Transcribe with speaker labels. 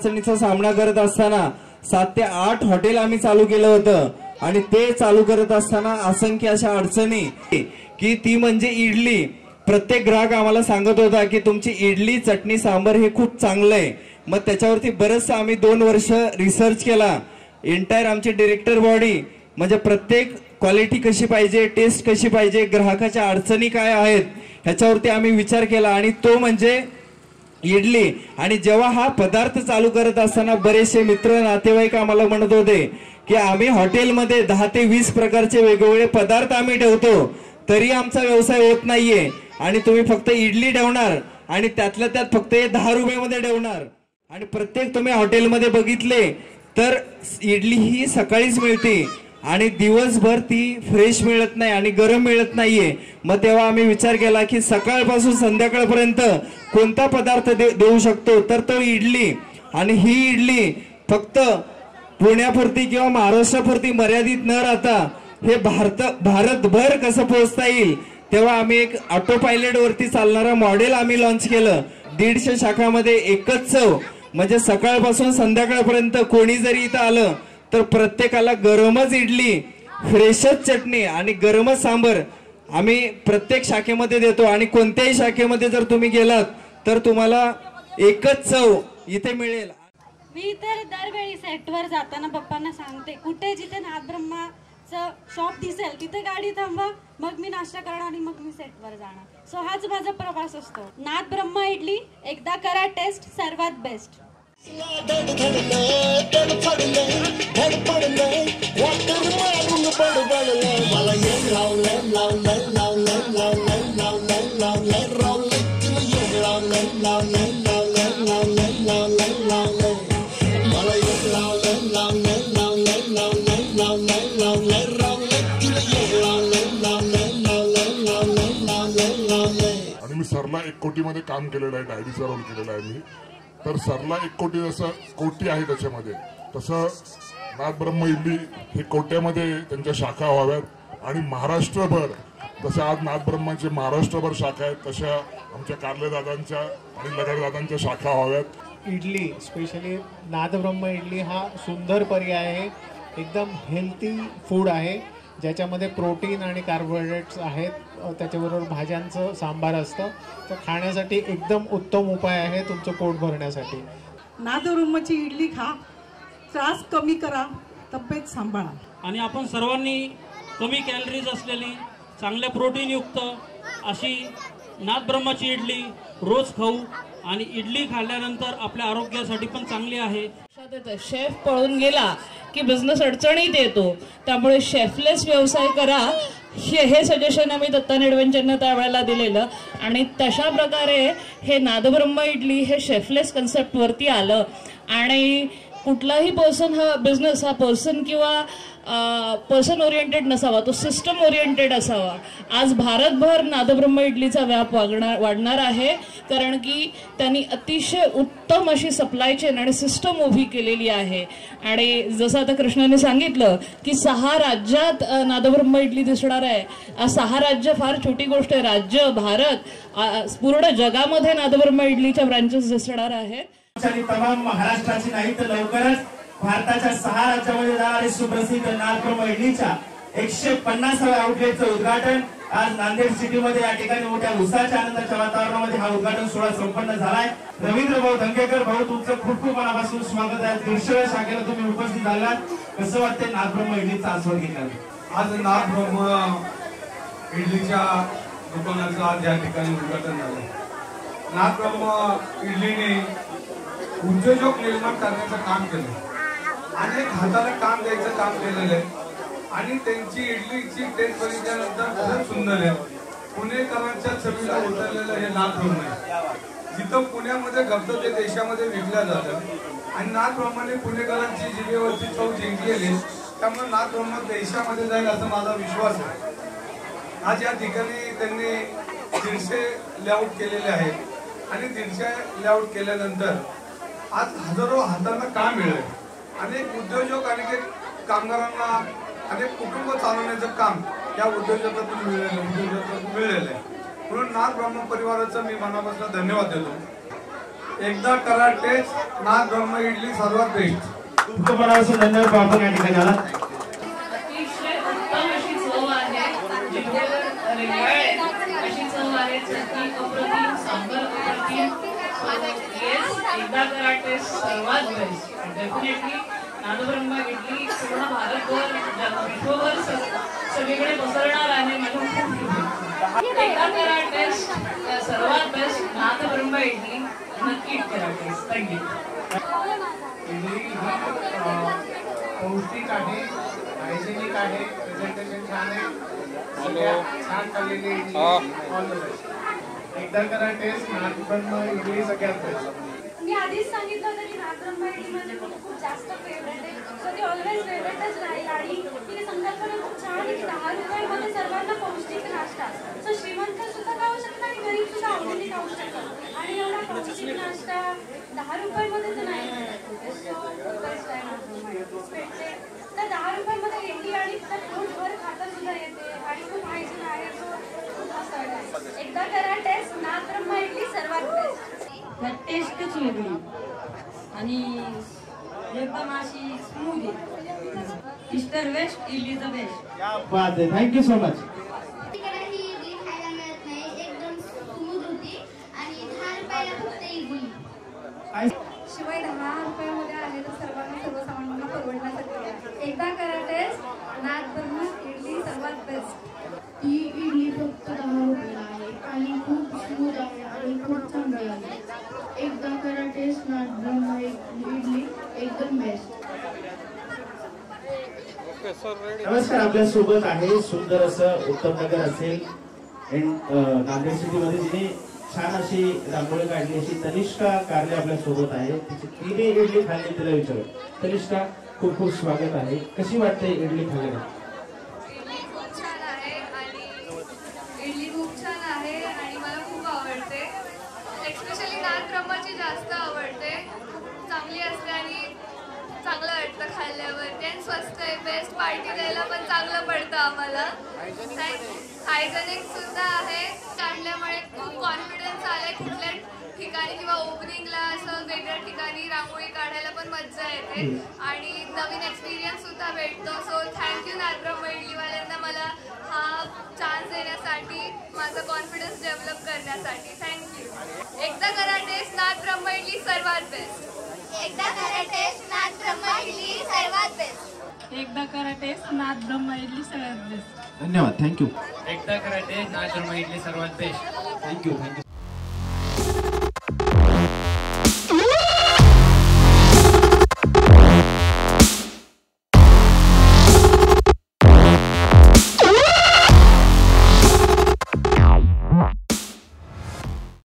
Speaker 1: अडचणीचा सामना करत असताना 7 ते 8 हॉटेल आम्ही चालू केलं होतं आणि ते चालू करत असताना असंख्य अशा अडचणी की ती म्हणजे इडली। प्रत्येक ग्राहक आम्हाला सांगत होता की तुमची इडली चटणी सांबर हे खूप चांगलं आहे। मग त्याच्यावरती बरंच आम्ही 2 वर्ष रिसर्च केला। एंटायर आमची डायरेक्टर बॉडी म्हणजे प्रत्येक क्वालिटी कशी पाहिजे, टेस्ट कशी पाहिजे, ग्राहकाच्या अडचणी काय आहेत ह्याच्यावरती आम्ही विचार केला आणि तो म्हणजे इडली। आणि जेव्हा हा पदार्थ चालू करत असताना बरेचसे मित्र नातेवाईक आम्हाला म्हणत होते की आम्ही हॉटेलमध्ये 10 ते 20 प्रकारचे वेगवेगळे पदार्थ आम्ही ठेवतो तरी आमचा व्यवसाय होत नाहीये आणि तुम्ही फक्त इडली ठेवणार आणि त्यातल्या त्यात फक्त 10 रुपयामध्ये ठेवणार। आणि प्रत्येक तुम्ही हॉटेलमध्ये बघितले तर इडली ही सकाळीच मिळते आणि दिवसभर ती फ्रेश मिळत नाही आणि गरम मिळत नाहीये। मग तेव्हा आम्ही विचार केला की सकाळपासून संध्याकाळपर्यंत कोणता पदार्थ देऊ शकतो तर तो इडली। आणि ही इडली फक्त पुण्यापुरती किंवा महाराष्ट्रापुरती मर्यादित न राहता हे भारतभर कसं पोहोचता येईल तेव्हा आम्ही एक ऑटो पायलट वरती चालणारा मॉडेल आम्ही लॉन्च केलं। 150 शाखामध्ये एकच चव म्हणजे सकाळपासून संध्याकाळपर्यंत कोणी जरी इथं आलं तर प्रत्येकाला गरमच इडली, फ्रेशच चटणी आणि गरमच सांबर आम्ही प्रत्येक शाखेमध्ये देतो। आणि कोणत्याही शाखेमध्ये जर तुम्ही गेलात तर तुम्हाला एकच चव इथे मिळेल।
Speaker 2: मी तर दरवेळी सेटवर जाताना पप्पांना सांगते कुठे जिथे नाथब्रह्माचं शॉप दिसेल तिथे गाडी थांबवा, मग मी नाश्ता करणार आणि मग मी सेटवर जाणार। सो हाच माझा प्रवास असतो। नाथब्रह्मा इडली एकदा करा टेस्ट, सर्वात बेस्ट।
Speaker 3: आणि मी सरला 1 कोटीमध्ये काम केलेलं आहे, डायरीचा रोल केलेला आहे मी। तर सरला 1 कोटी जसं कोटी आहे त्याच्यामध्ये तसं नाथब्रह्म इडली हे कोट्यामध्ये त्यांच्या शाखा व्हाव्यात आणि महाराष्ट्रभर जसं आज नाथब्रह्माचे महाराष्ट्रभर शाखा आहेत तशा आमच्या कारलेदादांच्या आणि लगडदादांच्या शाखा व्हाव्यात।
Speaker 4: इडली स्पेशली नाथब्रह्म इडली हा सुंदर पर्याय आहे, एकदम हेल्थी फूड आहे ज्याच्यामध्ये प्रोटीन आणि कार्बोहायड्रेट्स आहेत, त्याच्याबरोबर भाज्यांचं सांबार असतं, तर खाण्यासाठी एकदम उत्तम उपाय आहे तुमचं पोट भरण्यासाठी।
Speaker 5: नाथब्रह्मची इडली खा, त्रास कमी करा, तब्येत सांभाळा।
Speaker 6: आणि आपण सर्वांनी कमी कॅलरीज असलेली चांगल्या प्रोटीनयुक्त अशी नाथब्रह्माची इडली रोज खाऊ आणि इडली खाल्ल्यानंतर आपल्या आरोग्यासाठी पण चांगली आहे।
Speaker 7: शेफ पळून गेला की बिझनेस अडचणीत येतो, त्यामुळे शेफलेस व्यवसाय करा हे सजेशन आम्ही दत्ता निडवेंच्यांना त्यावेळेला दिलेलं आणि तशा प्रकारे हे नाथब्रह्म इडली हे शेफलेस कन्सेप्टवरती आलं। आणि कुठलाही पर्सन हा बिझनेस हा पर्सन किंवा पर्सन ओरिएंटेड नसावा, तो सिस्टम ओरिएंटेड असावा। आज भारतभर नाथब्रह्म इडलीचा व्याप वाढणार आहे कारण की त्यांनी अतिशय उत्तम अशी सप्लाय चेन आणि सिस्टम उभी केलेली आहे। आणि जसं आता कृष्णाने सांगितलं की 6 राज्यात नाथब्रह्म इडली दिसणार आहे। 6 राज्य फार छोटी गोष्ट आहे, राज्य भारत पूर्ण जगामध्ये नाथब्रह्म इडलीच्या ब्रांचेस दिसणार आहेत।
Speaker 8: तमाम महाराष्ट्राची नाही तर लवकरच भारताच्या 6 राज्यामध्ये जाणारे सुप्रसिद्ध नाथब्रह्म इडलीच्या 150व्या आउटलेटचं उद्घाटन आज नांदेड सिटीमध्ये या ठिकाणी मोठ्या उत्साहाच्या आनंदाच्या वातावरणामध्ये हा उद्घाटन सोहळा संपन्न झालाय। रवींद्र भाऊ धंगेकर भाऊ तुमचं खूप खूप मनापासून स्वागत आहे। 150व्या शाखेला तुम्ही उपस्थित झालात, कसं वाटतंय नाथब्रह्म इडलीचा आस्वाद घेतला?
Speaker 9: आज नाथब्रह्म इडलीच्या दुकानाचं आज या ठिकाणी उद्घाटन झालं। नाथब्रह्म इडलीने उद्योजक निर्माण करण्याचं काम केलं, अनेक हाताला काम द्यायचं काम केलेलं आहे आणि त्यांची इडलीची टेस्ट बघितल्यानंतर खूप सुंदर आहे। पुणेकरांच्या चवीला उतरलेलं हे नाथब्रह्म आहे। जिथं पुण्यामध्ये घडतं ते देशामध्ये विकलं जातं आणि नाथब्रह्माने पुणेकरांची जिभेवरची चव जिंकलेली, त्यामुळे नाथब्रह्म देशामध्ये जाईल असा माझा विश्वास आहे। आज या ठिकाणी त्यांनी 150 लेआउट केलेले आहेत आणि 150 लेआउट केल्यानंतर आज हजारो हातांना काम मिळेल। अनेक उद्योजक अनेक कामगारांना अनेक कुटुंब चालवण्याचं काम या उद्योजकातून मिळालेलं आहे। म्हणून नाथब्रह्म परिवाराचं मी मनापासून धन्यवाद देतो। एकदा करा टेस्ट नाथ ब्रह्म इडली सर्वात बेस्ट.
Speaker 8: तुमचं मनापासून धन्यवाद आपण या ठिकाणी आला.
Speaker 7: अतिशय उत्तम अशी चव आहे, जिभेवर रेंगाळेल अशी चव आहे. चटणी अप्रतिम, सांबार अप्रतिम. एकदा करा टेस्ट सर्वात बेस्ट. डेफिनेटली नादब्रह्म इडली पूर्ण भारतभर विश्वभर सगळीकडे पसरणार आहे. एकदा करा टेस्ट सर्वात बेस्ट नादब्रह्म इडली नक्की करा टेस्ट. थँक्यू.
Speaker 4: इडली पौष्टिक आहे, हायजेनिक आहे, प्रेझेंटेशन छान आहे, सगळ्या छान चाललेली इडली. All the best. एकदा करा टेस्ट नादब्रह्म इडली सगळ्यात बेस्ट.
Speaker 2: मी आधीच सांगितलं होतं की नादब्रह्म इडली म्हणजे खूप जास्त फेवरेट आहे. सो ती ऑलवेज फेवरेटच राहील. आणि ती संकल्पना खूप छान आहे की 10 रुपयांमध्ये सर्वांना पौष्टिक नाश्ता. सो श्रीमंत सुद्धा खाऊ शकतात आणि गरीब सुद्धा आवडीने खाऊ शकतात. आणि एवढा पौष्टिक नाश्ता 10 रुपयांमध्ये तर नाही मिळत. सो बेस्ट आहे नादब्रह्म इडली. भेटते तर 10 रुपयांमध्ये इडली आणि पोटभर खाता सुद्धा येते आणि खूप हायजीन आहे. सो खूप मस्त वाटतं. एकदा करा टेस्ट नादब्रह्म इडली सर्वात बेस्ट.
Speaker 10: टेस्टच वेगळी आणि एकदम अशी स्मूथ आहे. East or west idli the best.
Speaker 8: बात आहे. Thank you so much.
Speaker 11: ही इडली खायला मिळत नाही. एकदम स्मूथ होती आणि 10 रुपयाला फक्त इडली.
Speaker 2: शिवाय 10 रुपयामध्ये आहे तर सर्वांना सर्वसामान्यांना परवडण्यासाठी आहे. एकदा करा टेस्ट नादब्रह्म इडली सर्वात बेस्ट.
Speaker 11: ही इडली फक्त 10 रुपयाला आहे आणि खूप स्मूथ आहे आणि खूप चांगली आहे. एकदा करा टेस्ट नादब्रह्म इडली एकदम बेस्ट.
Speaker 8: नमस्कार. आपल्या सोबत आहे सुंदर असं उत्तम नगर असेल नांदेड सिटीमध्ये जिने छान अशी रांगोळी काढली अशी तनिष्का कारले आपल्या सोबत आहे. तिने इडली खाल्ली. तिला विचारू. तनिष्का, खूप खूप स्वागत आहे. कशी वाटते इडली खाल्ल्याने?
Speaker 2: इडली खूप छान आहे आणि मला खूप आवडते. एक्स्पेशली नादब्रह्मची जास्त आवडते. चांगली असते आणि चांगलं वाटतं खाल्ल्यावरती आणि स्वस्त आहे. बेस्ट पार्टी द्यायला पण चांगलं पडतं आम्हाला. हायजेनिक सुद्धा आहे. काढल्यामुळे खूप कॉन्फिडन्स आलाय. कुठल्या ठिकाणी किंवा ओपनिंगला असं वेगळ्या ठिकाणी रांगोळी काढायला पण मजा येते आणि नवीन एक्सपिरियन्स सुद्धा भेटतो. सो थँक्यू नादब्रह्म इडलीवाल्यांना मला हा चान्स देण्यासाठी, माझा कॉन्फिडन्स डेव्हलप करण्यासाठी. थँक्यू. एकदा करा टेस्ट नादब्रह्म इडली सर्वात बेस्ट.
Speaker 11: एकदा करा टेस्ट नादब्रह्म इडली सर्वात बेस्ट.
Speaker 7: एकदा करा टेस्ट नादब्रह्म इडली सगळ्यात बेस्ट.
Speaker 8: धन्यवाद. थँक्यू.
Speaker 12: एकदा करा टेस्ट नादब्रह्म इडली सर्वात बेस्ट.
Speaker 8: थँक्यू.